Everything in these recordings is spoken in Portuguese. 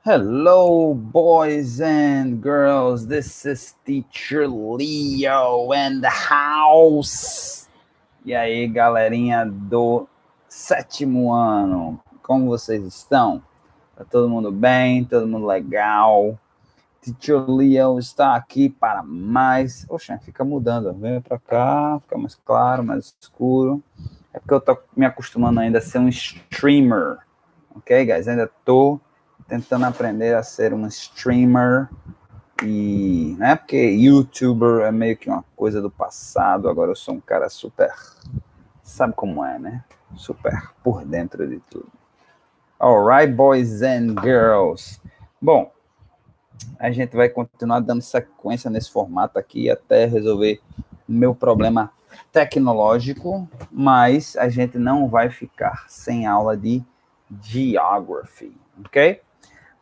Hello, boys and girls. This is Teacher Leo in the house. E aí, galerinha do sétimo ano, como vocês estão? Tá todo mundo bem? Todo mundo legal? Teacher Leo está aqui para mais... Oxa, fica mudando. Vem para cá, fica mais claro, mais escuro. É porque eu tô me acostumando ainda a ser um streamer. Ok, guys? Ainda tô tentando aprender a ser um streamer e, né, porque YouTuber é meio que uma coisa do passado, agora eu sou um cara super, sabe como é, né? Super por dentro de tudo. Alright, boys and girls. Bom, a gente vai continuar dando sequência nesse formato aqui até resolver o meu problema tecnológico, mas a gente não vai ficar sem aula de Geography, ok?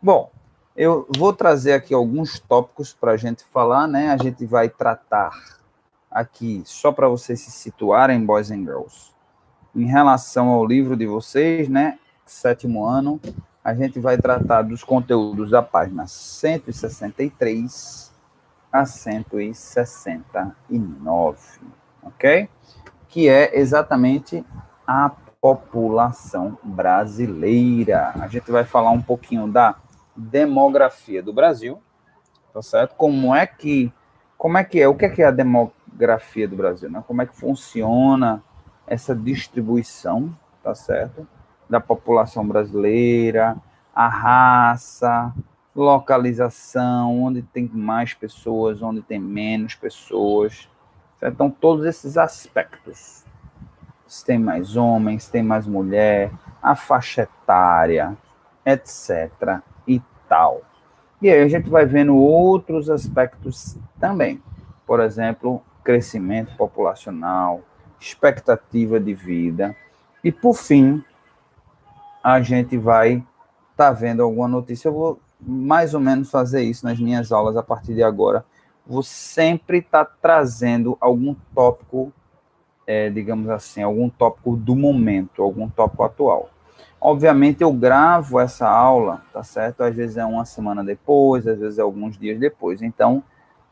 Bom, eu vou trazer aqui alguns tópicos para a gente falar, né? A gente vai tratar aqui, só para vocês se situarem, boys and girls, em relação ao livro de vocês, né? Sétimo ano, a gente vai tratar dos conteúdos da página 163 a 169, ok? Que é exatamente a população brasileira. A gente vai falar um pouquinho da demografia do Brasil, tá certo? Como é que é? O que é a demografia do Brasil, né? Como é que funciona essa distribuição, tá certo? Da população brasileira, a raça, localização, onde tem mais pessoas, onde tem menos pessoas, certo? Então todos esses aspectos, se tem mais homens, se tem mais mulher, a faixa etária, etc. e tal. E aí a gente vai vendo outros aspectos também. Por exemplo, crescimento populacional, expectativa de vida. E, por fim, a gente vai estar vendo alguma notícia. Eu vou mais ou menos fazer isso nas minhas aulas a partir de agora. Vou sempre estar trazendo algum tópico, digamos assim, algum tópico do momento, algum tópico atual. Obviamente eu gravo essa aula, tá certo? Às vezes é uma semana depois, às vezes é alguns dias depois. Então,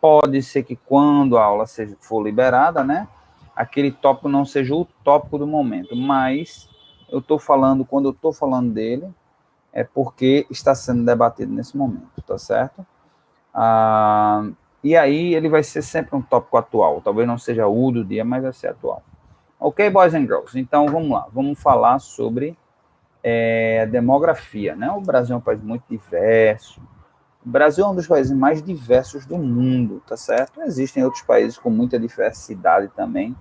pode ser que quando a aula for liberada, né, aquele tópico não seja o tópico do momento, mas eu estou falando, quando eu estou falando dele, é porque está sendo debatido nesse momento, tá certo? E aí ele vai ser sempre um tópico atual, talvez não seja o do dia, mas vai ser atual. Ok, boys and girls? Então, vamos lá, vamos falar sobre a demografia, né? O Brasil é um país muito diverso. O Brasil é um dos países mais diversos do mundo, tá certo? Existem outros países com muita diversidade também.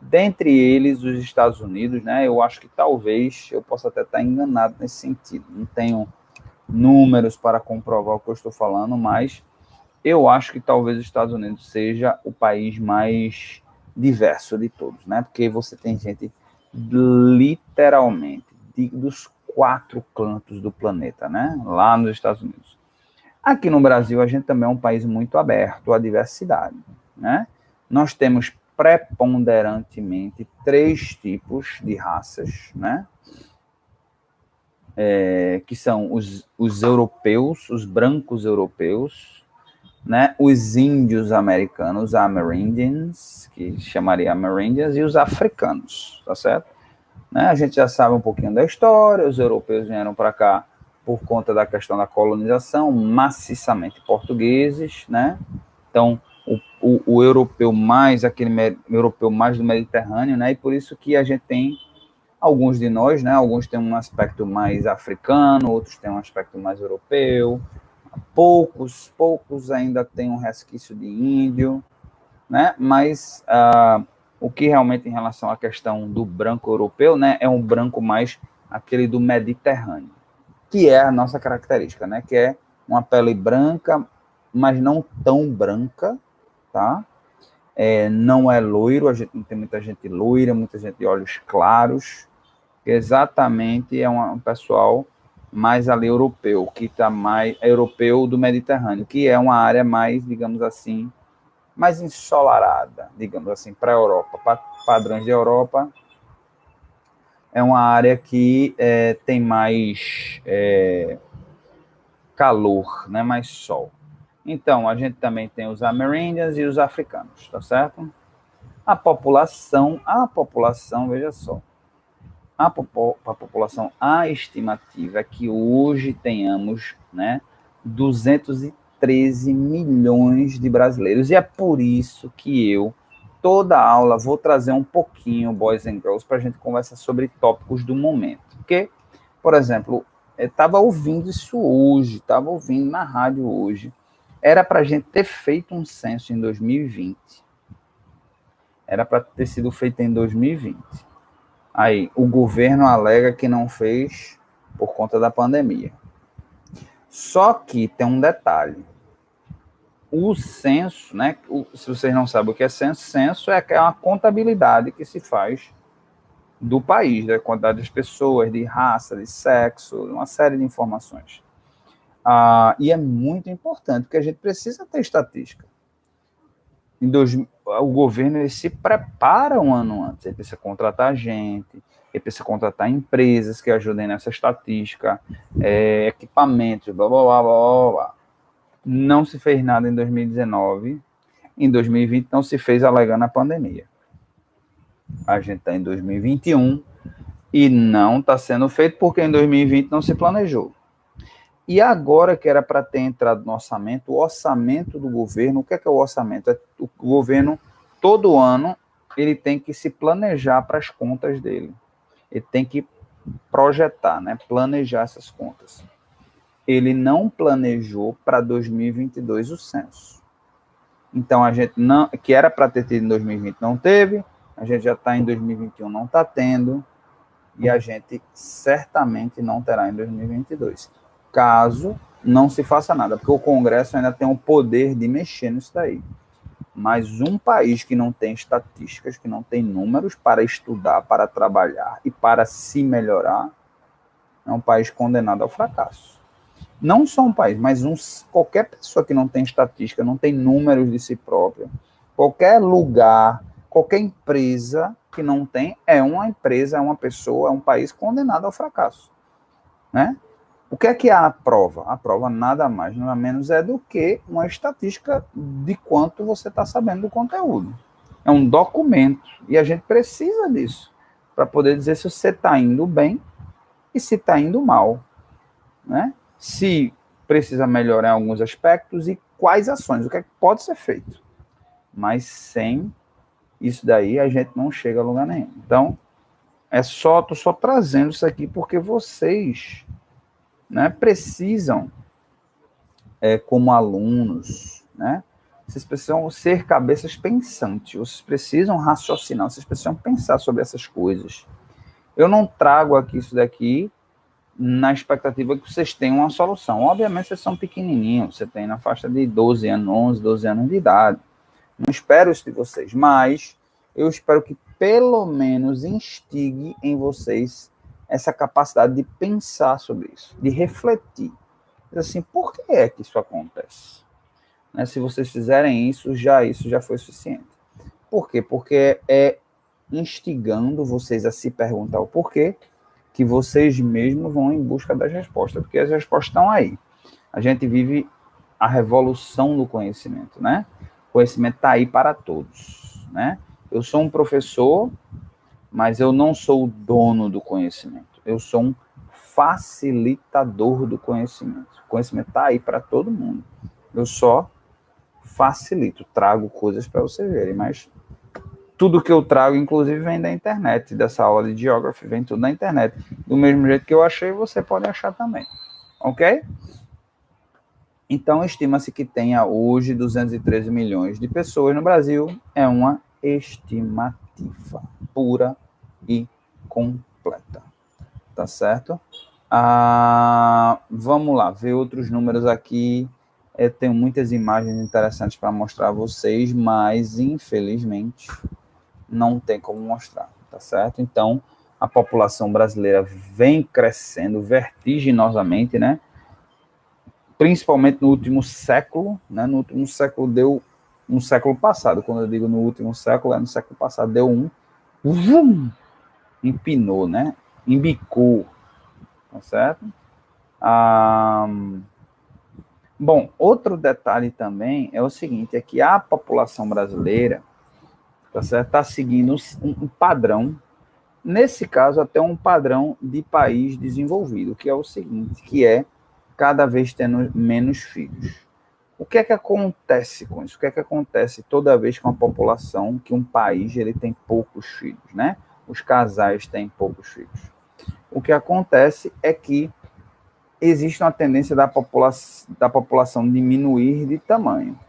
Dentre eles, os Estados Unidos, né? Eu acho que talvez eu possa até estar enganado nesse sentido. Não tenho números para comprovar o que eu estou falando, mas eu acho que talvez os Estados Unidos seja o país mais diverso de todos, né? Porque você tem gente literalmente dos 4 cantos do planeta, né? Lá nos Estados Unidos. Aqui no Brasil, a gente também é um país muito aberto à diversidade, né? Nós temos preponderantemente 3 tipos de raças, né? Que são os europeus, os brancos europeus, né? Os índios americanos, os Amerindians, que chamaria Amerindians, e os africanos, tá certo? Né? A gente já sabe um pouquinho da história, os europeus vieram para cá por conta da questão da colonização, maciçamente portugueses, né? Então, o europeu mais, aquele europeu mais do Mediterrâneo, né? E por isso que a gente tem alguns de nós, né? Alguns têm um aspecto mais africano, outros têm um aspecto mais europeu, poucos ainda têm um resquício de índio, né? Mas o que realmente em relação à questão do branco europeu, né, é um branco mais aquele do Mediterrâneo, que é a nossa característica, né? Que é uma pele branca, mas não tão branca, tá? Não é loiro, a gente não tem muita gente loira, muita gente de olhos claros, que exatamente é um pessoal mais ali europeu, que está mais europeu do Mediterrâneo, que é uma área mais, digamos assim, mais ensolarada, digamos assim, para a Europa, para padrões de Europa, é uma área que tem mais calor, né? Mais sol. Então, a gente também tem os ameríndias e os africanos, tá certo? A população, veja só, a a estimativa é que hoje tenhamos, né, 213 milhões de brasileiros, e é por isso que eu, toda aula, vou trazer um pouquinho, boys and girls, para a gente conversar sobre tópicos do momento. Porque, por exemplo, eu estava ouvindo isso hoje, estava ouvindo na rádio hoje, era para a gente ter feito um censo em 2020, era para ter sido feito em 2020. Aí, o governo alega que não fez por conta da pandemia. Só que tem um detalhe. O censo, né? Se vocês não sabem o que é censo é uma contabilidade que se faz do país, da quantidade de pessoas, de raça, de sexo, uma série de informações. E é muito importante, porque a gente precisa ter estatística. O governo ele se prepara um ano antes, ele precisa contratar gente, ele precisa contratar empresas que ajudem nessa estatística, equipamentos, blá, blá, blá, blá, blá. Não se fez nada em 2019, em 2020 não se fez alegando a pandemia. A gente está em 2021 e não está sendo feito porque em 2020 não se planejou. E agora que era para ter entrado no orçamento, o orçamento do governo, o que é o orçamento? O governo, todo ano, ele tem que se planejar para as contas dele. Ele tem que projetar, né? Planejar essas contas. Ele não planejou para 2022 o censo. Então, a gente não, que era para ter tido em 2020, não teve, a gente já está em 2021, não está tendo, e a gente certamente não terá em 2022. Caso não se faça nada, porque o Congresso ainda tem o poder de mexer nisso daí. Mas um país que não tem estatísticas, que não tem números para estudar, para trabalhar e para se melhorar, é um país condenado ao fracasso. Não só um país, mas qualquer pessoa que não tem estatística, não tem números de si própria, qualquer lugar, qualquer empresa que não tem, é uma empresa, é uma pessoa, é um país condenado ao fracasso, né? O que é a prova? A prova nada mais, nada menos é do que uma estatística de quanto você está sabendo do conteúdo. É um documento, e a gente precisa disso, para poder dizer se você está indo bem e se está indo mal, né? Se precisa melhorar em alguns aspectos e quais ações, o que é que pode ser feito. Mas sem isso daí a gente não chega a lugar nenhum. Então, estou só trazendo isso aqui porque vocês, né, precisam, como alunos, né, vocês precisam ser cabeças pensantes, vocês precisam raciocinar, vocês precisam pensar sobre essas coisas. Eu não trago aqui isso daqui na expectativa que vocês tenham uma solução. Obviamente, vocês são pequenininhos, você tem na faixa de 12 anos, 11, 12 anos de idade. Não espero isso de vocês, mas eu espero que pelo menos instigue em vocês essa capacidade de pensar sobre isso, de refletir. Assim, por que é que isso acontece? Né, se vocês fizerem isso já foi suficiente. Por quê? Porque é instigando vocês a se perguntar o porquê que vocês mesmos vão em busca das respostas, porque as respostas estão aí. A gente vive a revolução do conhecimento, né? O conhecimento está aí para todos, né? Eu sou um professor, mas eu não sou o dono do conhecimento. Eu sou um facilitador do conhecimento. O conhecimento está aí para todo mundo. Eu só facilito, trago coisas para vocês verem, mas tudo que eu trago, inclusive, vem da internet, dessa aula de Geography, vem tudo da internet. Do mesmo jeito que eu achei, você pode achar também. Ok? Então, estima-se que tenha hoje 213 milhões de pessoas no Brasil. É uma estimativa pura e completa. Tá certo? Vamos lá, ver outros números aqui. Eu tenho muitas imagens interessantes para mostrar a vocês, mas, infelizmente, não tem como mostrar, tá certo? Então, a população brasileira vem crescendo vertiginosamente, né? Principalmente no último século, né? No último século no século passado, quando eu digo no último século, no século passado deu empinou, né? Embicou, tá certo? Bom, outro detalhe também é o seguinte, é que a população brasileira, tá certo, está seguindo um padrão, nesse caso até um padrão de país desenvolvido, que é o seguinte, que é cada vez tendo menos filhos. O que é que acontece com isso? O que é que acontece toda vez com a população que um país ele tem poucos filhos, né? Os casais têm poucos filhos. O que acontece é que existe uma tendência da população diminuir de tamanho,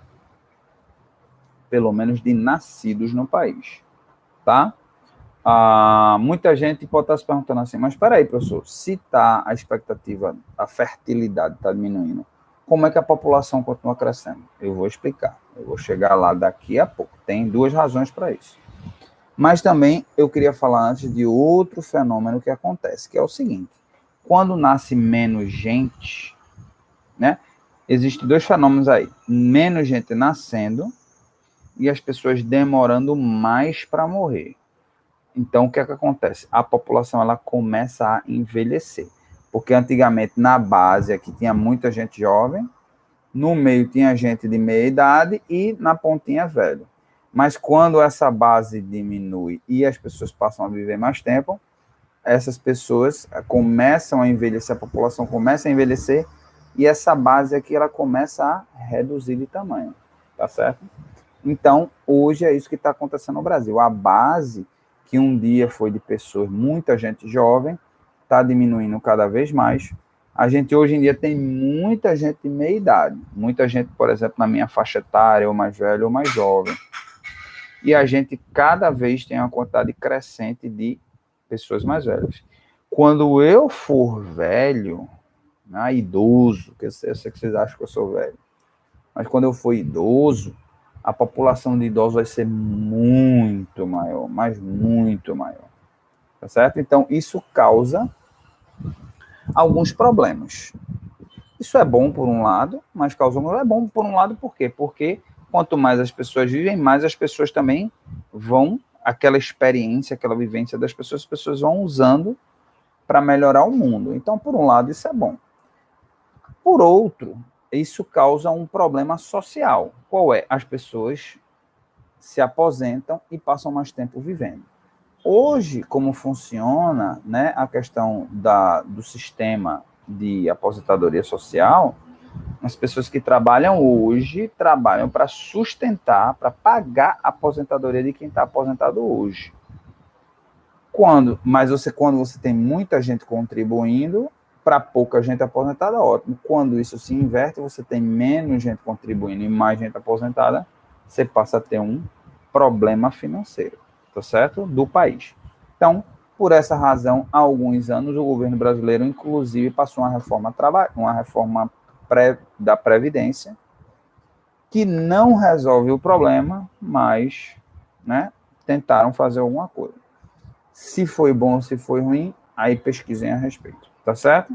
pelo menos de nascidos no país, tá? Muita gente pode estar se perguntando assim, mas espera aí, professor, se tá a expectativa, a fertilidade está diminuindo, como é que a população continua crescendo? Eu vou explicar, eu vou chegar lá daqui a pouco. Tem duas razões para isso. Mas também eu queria falar antes de outro fenômeno que acontece, que é o seguinte, quando nasce menos gente, né, existem dois fenômenos aí, menos gente nascendo e as pessoas demorando mais para morrer. Então, o que é que acontece? A população ela começa a envelhecer. Porque antigamente, na base, aqui tinha muita gente jovem, no meio tinha gente de meia idade e na pontinha velho. Mas quando essa base diminui e as pessoas passam a viver mais tempo, essas pessoas começam a envelhecer, a população começa a envelhecer e essa base aqui ela começa a reduzir de tamanho, tá certo? Então, hoje é isso que está acontecendo no Brasil. A base que um dia foi de pessoas, muita gente jovem, está diminuindo cada vez mais. A gente hoje em dia tem muita gente de meia idade, muita gente, por exemplo, na minha faixa etária, ou mais velho ou mais jovem. E a gente cada vez tem uma quantidade crescente de pessoas mais velhas. Quando eu for velho, né, idoso, que eu sei que vocês acham que eu sou velho, mas quando eu for idoso, a população de idosos vai ser muito maior, mas muito maior. Tá certo? Então, isso causa alguns problemas. Isso é bom por um lado, mas causa um... É bom por um lado por quê? Porque quanto mais as pessoas vivem, mais as pessoas também vão, aquela experiência, aquela vivência das pessoas, as pessoas vão usando para melhorar o mundo. Então, por um lado, isso é bom. Por outro, isso causa um problema social. Qual é? As pessoas se aposentam e passam mais tempo vivendo. Hoje, como funciona, né, a questão do sistema de aposentadoria social, as pessoas que trabalham hoje trabalham para sustentar, para pagar a aposentadoria de quem está aposentado hoje. Quando você tem muita gente contribuindo, para pouca gente aposentada, ótimo. Quando isso se inverte, você tem menos gente contribuindo e mais gente aposentada, você passa a ter um problema financeiro, tá certo? Do país. Então, por essa razão, há alguns anos, o governo brasileiro, inclusive, passou uma reforma da Previdência, que não resolve o problema, mas, né, tentaram fazer alguma coisa. Se foi bom ou se foi ruim, aí pesquisem a respeito, tá certo?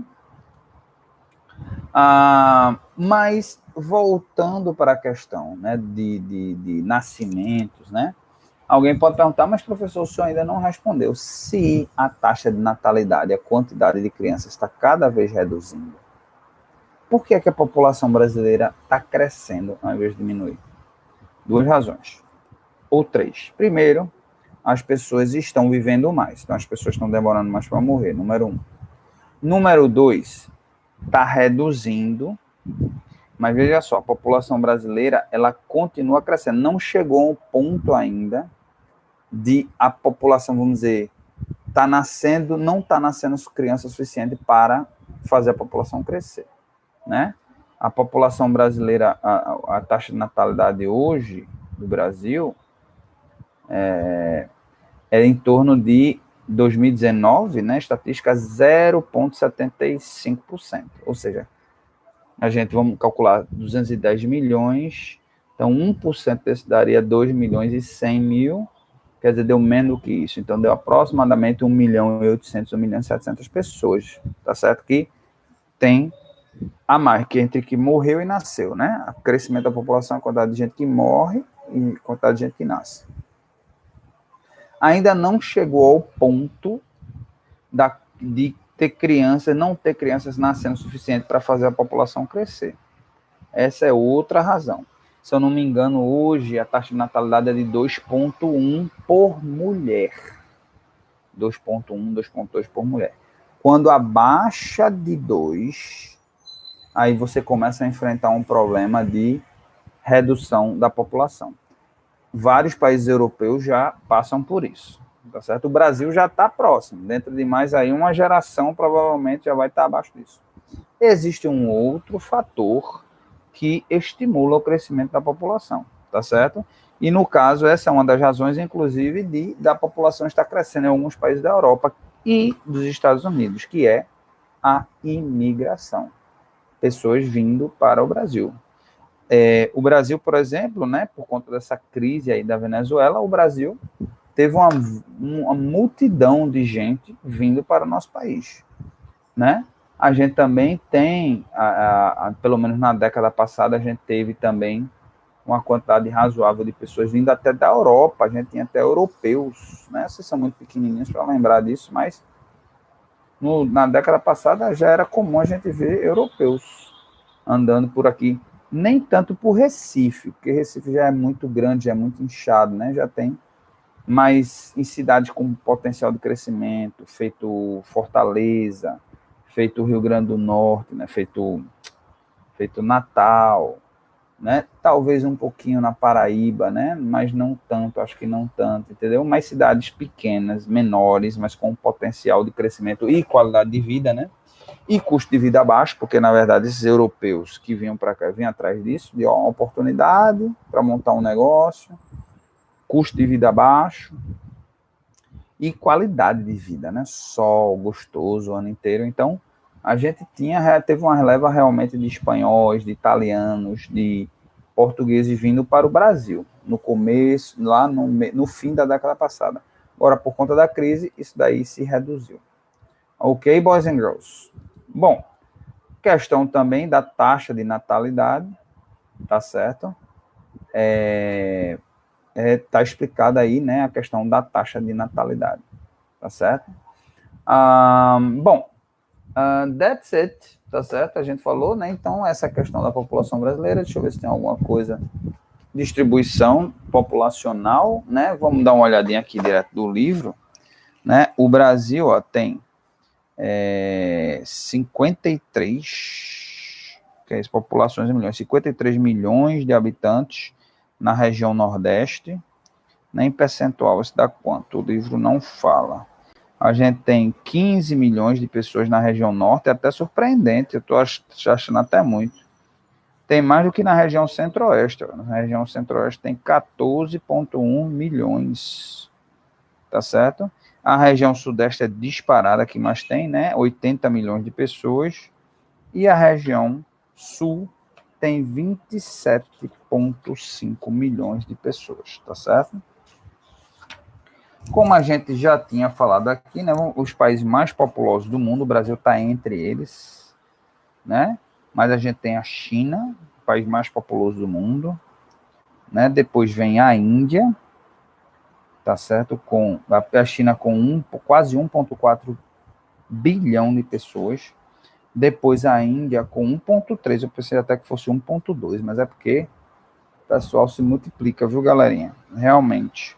Mas, voltando para a questão, né, de nascimentos, né, alguém pode perguntar, mas professor, o senhor ainda não respondeu. Se a taxa de natalidade, a quantidade de crianças está cada vez reduzindo, por que é que a população brasileira está crescendo ao invés de diminuir? Duas razões, ou três. Primeiro, as pessoas estão vivendo mais, então as pessoas estão demorando mais para morrer, número um. Número dois, está reduzindo, mas veja só, a população brasileira, ela continua crescendo, não chegou ao ponto ainda de a população, vamos dizer, tá nascendo, não está nascendo criança suficiente para fazer a população crescer, né? A população brasileira, a taxa de natalidade hoje do Brasil é em torno de 2019, né, estatística 0,75%. Ou seja, a gente, vamos calcular 210 milhões, então 1% desse daria 2 milhões e 100 mil, quer dizer, deu menos do que isso. Então, deu aproximadamente 1 milhão e 800, 1 milhão e 700 pessoas, tá certo? Que tem a mais, que entre que morreu e nasceu, né? O crescimento da população, a quantidade de gente que morre e a quantidade de gente que nasce. Ainda não chegou ao ponto de ter crianças, não ter crianças nascendo o suficiente para fazer a população crescer. Essa é outra razão. Se eu não me engano, hoje a taxa de natalidade é de 2,1 por mulher. 2,1, 2,2 por mulher. Quando abaixa de 2, aí você começa a enfrentar um problema de redução da população. Vários países europeus já passam por isso, tá certo? O Brasil já está próximo, dentro de mais aí uma geração provavelmente já vai estar abaixo disso. Existe um outro fator que estimula o crescimento da população, tá certo? E no caso, essa é uma das razões, inclusive, da população estar crescendo em alguns países da Europa e dos Estados Unidos, que é a imigração. Pessoas vindo para o Brasil. O Brasil, por exemplo, né, por conta dessa crise aí da Venezuela, o Brasil teve uma multidão de gente vindo para o nosso país, né? A gente também tem, pelo menos na década passada, a gente teve também uma quantidade razoável de pessoas vindo até da Europa, a gente tinha até europeus, né? Vocês são muito pequenininhos para lembrar disso, mas na década passada já era comum a gente ver europeus andando por aqui. Nem tanto por Recife, porque Recife já é muito grande, já é muito inchado, né? Já tem, mas em cidades com potencial de crescimento, feito Fortaleza, feito Rio Grande do Norte, né? Feito Natal, né? Talvez um pouquinho na Paraíba, né? Mas não tanto, acho que não tanto, entendeu? Mais cidades pequenas, menores, mas com potencial de crescimento e qualidade de vida, né? E custo de vida baixo, porque na verdade esses europeus que vinham para cá, vinham atrás disso, de uma oportunidade para montar um negócio, custo de vida baixo e qualidade de vida, né? Sol gostoso o ano inteiro. Então, a gente teve uma releva realmente de espanhóis, de italianos, de portugueses vindo para o Brasil, no começo, lá no fim da década passada. Agora, por conta da crise, isso daí se reduziu. Ok, boys and girls? Bom, questão também da taxa de natalidade, tá certo? Tá explicada aí, né, a questão da taxa de natalidade, tá certo? Bom, that's it, tá certo? A gente falou, né? Então, essa questão da população brasileira, deixa eu ver se tem alguma coisa. Distribuição populacional, né? Vamos dar uma olhadinha aqui direto do livro, né? O Brasil, ó, tem 53, que é isso, populações em milhões, 53 milhões de habitantes na região Nordeste, né, em percentual, isso dá quanto? O livro não fala. A gente tem 15 milhões de pessoas na região Norte, é até surpreendente, eu estou achando até muito. Tem mais do que na região Centro-Oeste, na região Centro-Oeste tem 14,1 milhões, tá certo? A região Sudeste é disparada, que mais tem, né? 80 milhões de pessoas. E a região Sul tem 27,5 milhões de pessoas, tá certo? Como a gente já tinha falado aqui, né? Os países mais populosos do mundo, o Brasil está entre eles, né? Mas a gente tem a China, o país mais populoso do mundo, né? Depois vem a Índia, tá certo? Com a China com quase 1,4 bilhão de pessoas. Depois a Índia com 1,3. Eu pensei até que fosse 1,2, mas é porque o pessoal se multiplica, viu, galerinha? Realmente.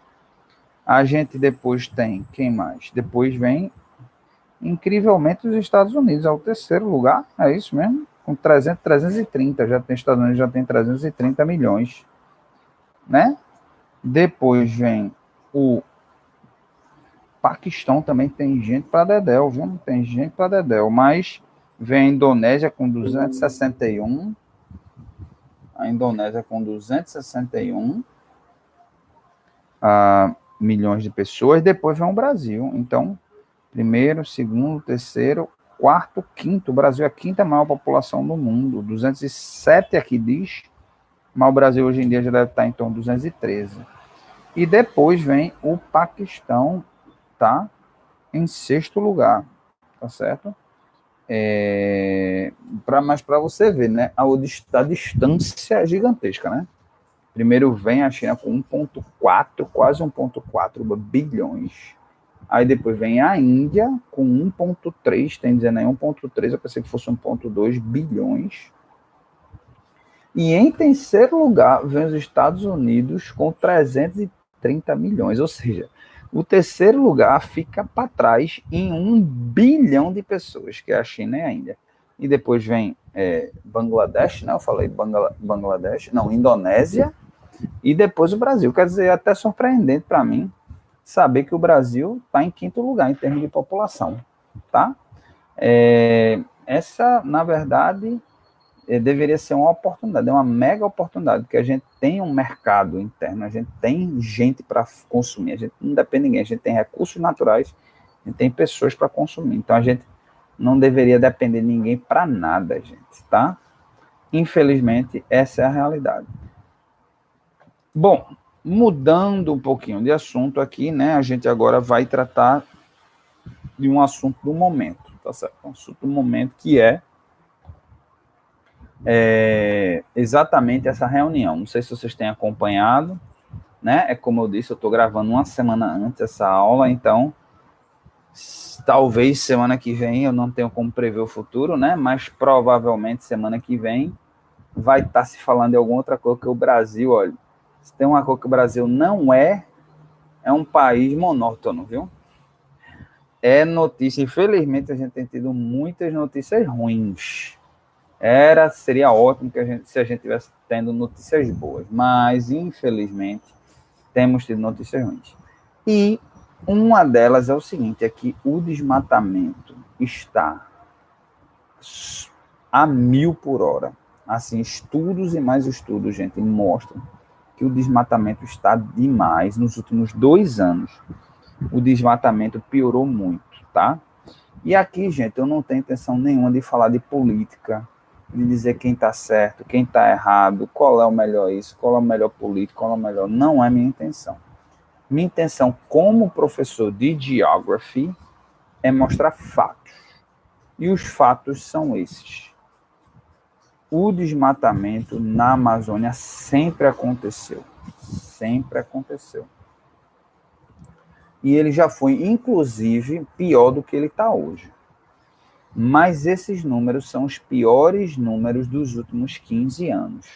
A gente depois tem, quem mais? Depois vem, incrivelmente, os Estados Unidos, é o terceiro lugar, é isso mesmo? Com 330, já tem Estados Unidos, já tem 330 milhões, né? Depois vem o Paquistão, também tem gente para dedéu, viu? Tem gente para dedéu, mas vem a Indonésia com 261, a Indonésia com 261 milhões de pessoas, depois vem o Brasil. Então, primeiro, segundo, terceiro, quarto, quinto. O Brasil é a quinta maior população do mundo. 207 aqui diz, mas o Brasil hoje em dia já deve estar em torno de 213. E depois vem o Paquistão, tá? Em sexto lugar, tá certo? Mas para você ver, né? A distância é gigantesca, né? Primeiro vem a China com 1,4, quase 1,4 bilhões. Aí depois vem a Índia com 1,3, tem dizendo aí 1,3, eu pensei que fosse 1,2 bilhões. E em terceiro lugar, vem os Estados Unidos com 330 milhões, ou seja, o terceiro lugar fica para trás em 1 bilhão de pessoas, que é a China e a Índia. E depois vem Bangladesh, né? Eu falei Bangladesh, não, Indonésia, e depois o Brasil. Quer dizer, é até surpreendente para mim saber que o Brasil está em quinto lugar em termos de população, tá? Essa, na verdade, deveria ser uma oportunidade, é uma mega oportunidade, porque a gente tem um mercado interno, a gente tem gente para consumir, a gente não depende de ninguém, a gente tem recursos naturais, a gente tem pessoas para consumir, então a gente não deveria depender de ninguém para nada, gente, tá? Infelizmente, essa é a realidade. Bom, mudando um pouquinho de assunto aqui, né, a gente agora vai tratar de um assunto do momento, tá certo? Um assunto do momento que é exatamente essa reunião. Não sei se vocês têm acompanhado, né? É como eu disse, eu estou gravando uma semana antes essa aula, então talvez semana que vem, eu não tenho como prever o futuro, né? Mas provavelmente semana que vem vai estar se falando de alguma outra coisa, que o Brasil, olha, se tem uma coisa que o Brasil não é um país monótono, viu? É notícia, infelizmente a gente tem tido muitas notícias ruins. Seria ótimo se a gente tivesse tendo notícias boas, mas infelizmente temos tido notícias ruins. E uma delas é o seguinte, é que o desmatamento está a 1000 por hora. Assim, estudos e mais estudos, gente, mostram que o desmatamento está demais. Nos últimos 2 anos, o desmatamento piorou muito, tá? E aqui, gente, eu não tenho intenção nenhuma de falar de política, de dizer quem está certo, quem está errado, qual é o melhor isso, qual é o melhor político, qual é o melhor. Não é minha intenção. Minha intenção como professor de Geography é mostrar fatos. E os fatos são esses. O desmatamento na Amazônia sempre aconteceu. Sempre aconteceu. E ele já foi, inclusive, pior do que ele está hoje. Mas esses números são os piores números dos últimos 15 anos.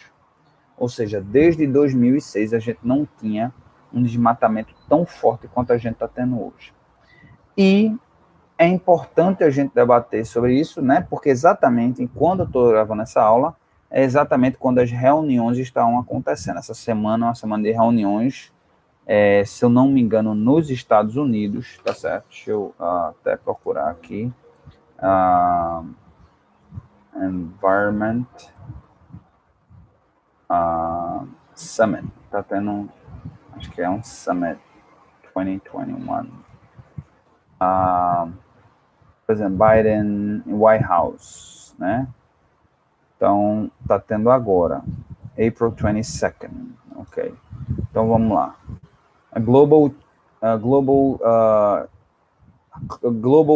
Ou seja, desde 2006 a gente não tinha um desmatamento tão forte quanto a gente está tendo hoje. E é importante a gente debater sobre isso, né? Porque exatamente quando eu estou gravando essa aula, é exatamente quando as reuniões estão acontecendo. Essa semana é uma semana de reuniões, se eu não me engano, nos Estados Unidos, tá certo? Deixa eu até procurar aqui. Environment Summit. Tá tendo, acho que é um Summit 2021. Por exemplo, Biden White House, né? Então, tá tendo agora, April 22nd, ok. Então, vamos lá. Global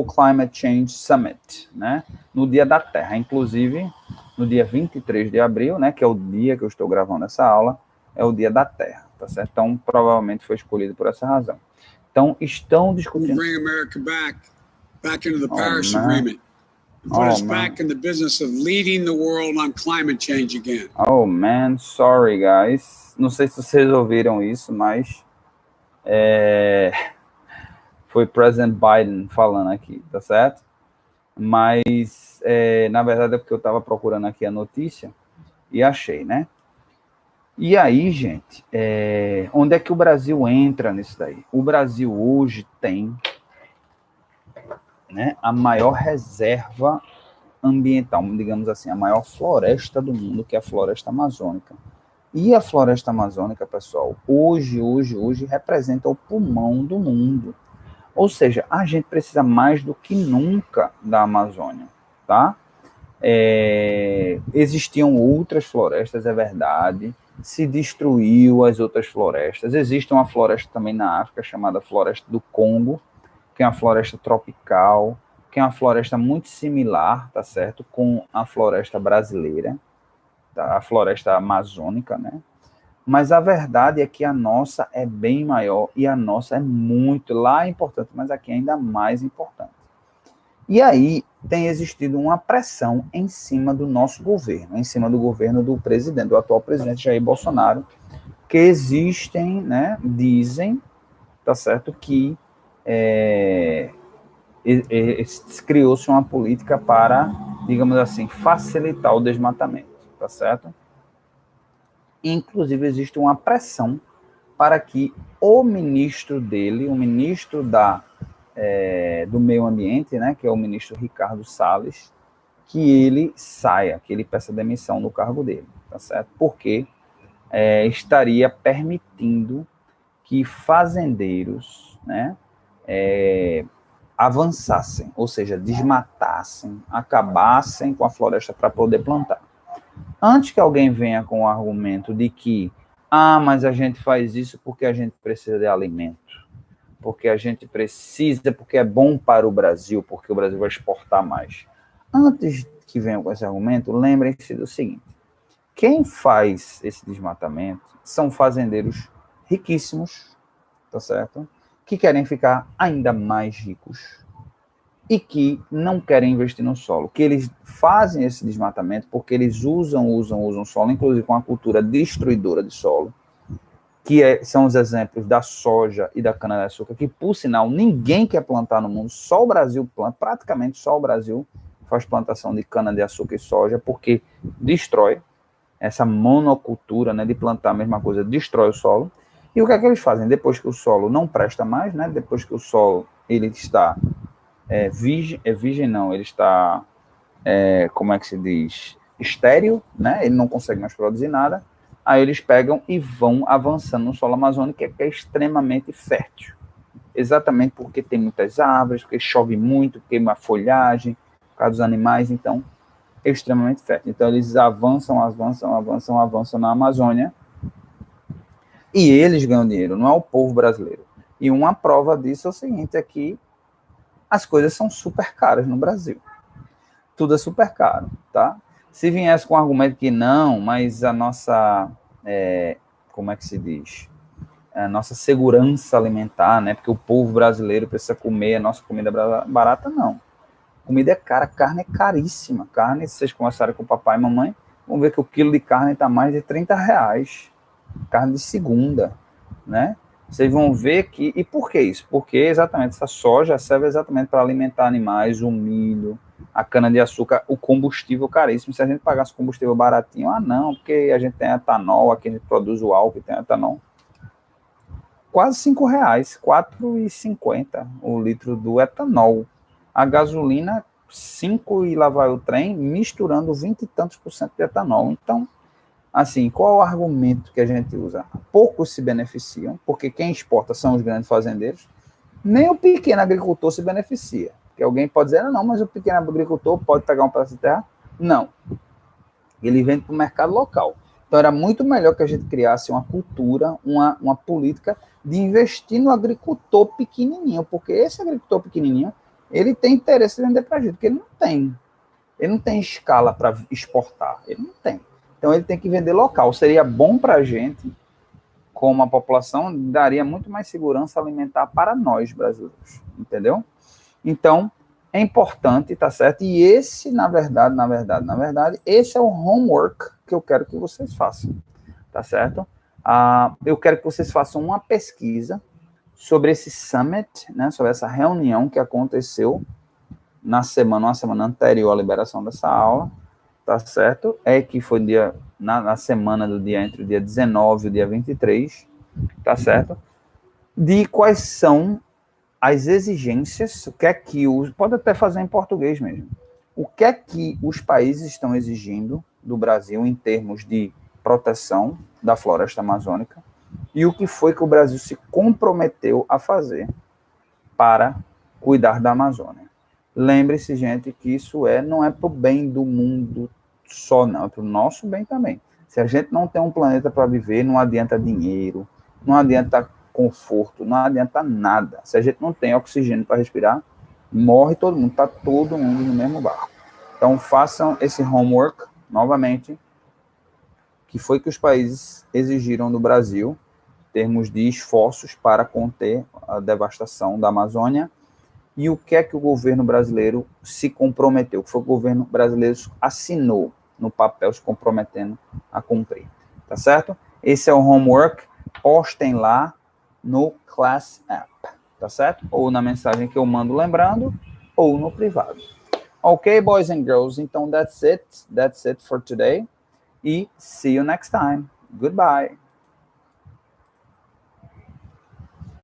Climate Change Summit, né? No Dia da Terra, inclusive, no dia 23 de abril, né? Que é o dia que eu estou gravando essa aula, é o Dia da Terra, tá certo? Então, provavelmente foi escolhido por essa razão. Então, estão discutindo... Bring America back into the Paris Agreement. Put us back in the business of leading the world on climate change again. Oh, man, sorry, guys. Não sei se vocês ouviram isso, mas foi President Biden falando aqui, tá certo? Mas, na verdade, é porque eu estava procurando aqui a notícia e achei, né? E aí, gente, onde é que o Brasil entra nisso daí? O Brasil hoje tem, né, a maior reserva ambiental, digamos assim, a maior floresta do mundo, que é a floresta amazônica. E a floresta amazônica, pessoal, hoje representa o pulmão do mundo. Ou seja, a gente precisa mais do que nunca da Amazônia, tá? Existiam outras florestas, é verdade, se destruiu as outras florestas. Existe uma floresta também na África chamada Floresta do Congo, que é uma floresta tropical, que é uma floresta muito similar, tá certo, com a floresta brasileira, tá? A floresta amazônica, né? Mas a verdade é que a nossa é bem maior e a nossa é muito, lá é importante, mas aqui é ainda mais importante. E aí, tem existido uma pressão em cima do nosso governo, em cima do governo do presidente, do atual presidente Jair Bolsonaro, que existem, né, dizem, tá certo, que criou-se uma política para, digamos assim, facilitar o desmatamento, tá certo? Inclusive, existe uma pressão para que o ministro dele, o ministro do meio ambiente, né, que é o ministro Ricardo Salles, que ele saia, que ele peça demissão do cargo dele, tá certo? Porque estaria permitindo que fazendeiros, né, avançassem, ou seja, desmatassem, acabassem com a floresta para poder plantar. Antes que alguém venha com o argumento de que, mas a gente faz isso porque a gente precisa de alimento, porque a gente precisa, porque é bom para o Brasil, porque o Brasil vai exportar mais. Antes que venham com esse argumento, lembrem-se do seguinte: quem faz esse desmatamento são fazendeiros riquíssimos, tá certo? Que querem ficar ainda mais ricos e que não querem investir no solo, que eles fazem esse desmatamento porque eles usam o solo, inclusive com a cultura destruidora de solo, que são os exemplos da soja e da cana-de-açúcar, que, por sinal, ninguém quer plantar no mundo, só o Brasil planta, praticamente só o Brasil faz plantação de cana-de-açúcar e soja, porque destrói essa monocultura, né, de plantar a mesma coisa, destrói o solo. E o que é que eles fazem? Depois que o solo não presta mais, né, depois que o solo ele está ele está, como é que se diz, estéril, né, ele não consegue mais produzir nada, aí eles pegam e vão avançando no solo amazônico, que é extremamente fértil. Exatamente porque tem muitas árvores, porque chove muito, queima a folhagem, por causa dos animais, então é extremamente fértil. Então eles avançam na Amazônia e eles ganham dinheiro, não é o povo brasileiro. E uma prova disso é o seguinte, é que as coisas são super caras no Brasil. Tudo é super caro, tá? Se viesse com o argumento que não, mas a nossa, como é que se diz? A nossa segurança alimentar, né? Porque o povo brasileiro precisa comer a nossa comida barata, não. Comida é cara, carne é caríssima. Carne, se vocês conversarem com o papai e mamãe, vão ver que o quilo de carne está mais de R$30. Carne de segunda, né? Vocês vão ver que... E por que isso? Porque exatamente essa soja serve exatamente para alimentar animais, o milho, a cana-de-açúcar, o combustível caríssimo. Se a gente pagasse combustível baratinho, não, porque a gente tem etanol, aqui a gente produz o álcool e tem etanol. Quase R$5, R$4,50 o litro do etanol. A gasolina, 5 e lá vai o trem, misturando 20 e tantos por cento de etanol. Então, assim, qual é o argumento que a gente usa? Poucos se beneficiam, porque quem exporta são os grandes fazendeiros, nem o pequeno agricultor se beneficia. Porque alguém pode dizer, não, mas o pequeno agricultor pode pegar um pedaço de terra? Não. Ele vende para o mercado local. Então, era muito melhor que a gente criasse uma cultura, uma política de investir no agricultor pequenininho, porque esse agricultor pequenininho, ele tem interesse em vender para a gente, porque ele não tem escala para exportar, ele não tem. Então, ele tem que vender local. Seria bom para a gente, como a população, daria muito mais segurança alimentar para nós, brasileiros. Entendeu? Então, é importante, tá certo? E esse, na verdade, esse é o homework que eu quero que vocês façam. Tá certo? Eu quero que vocês façam uma pesquisa sobre esse summit, né? Sobre essa reunião que aconteceu uma semana anterior à liberação dessa aula, tá certo? Que foi na semana do dia entre o dia 19 e o dia 23, tá certo? De quais são as exigências, o que é que pode até fazer em português mesmo. O que é que os países estão exigindo do Brasil em termos de proteção da floresta amazônica e o que foi que o Brasil se comprometeu a fazer para cuidar da Amazônia. Lembre-se, gente, que isso não é para o bem do mundo só, não, é para o nosso bem também. Se a gente não tem um planeta para viver, não adianta dinheiro, não adianta conforto, não adianta nada. Se a gente não tem oxigênio para respirar, morre todo mundo, está todo mundo no mesmo barco. Então, façam esse homework, novamente, que foi que os países exigiram do Brasil, em termos de esforços para conter a devastação da Amazônia, e o que é que o governo brasileiro se comprometeu, o que foi o governo brasileiro assinou no papel se comprometendo a cumprir, tá certo? Esse é o homework, postem lá no Class App, tá certo? Ou na mensagem que eu mando lembrando, ou no privado. Ok, boys and girls, então that's it for today, e see you next time. Goodbye.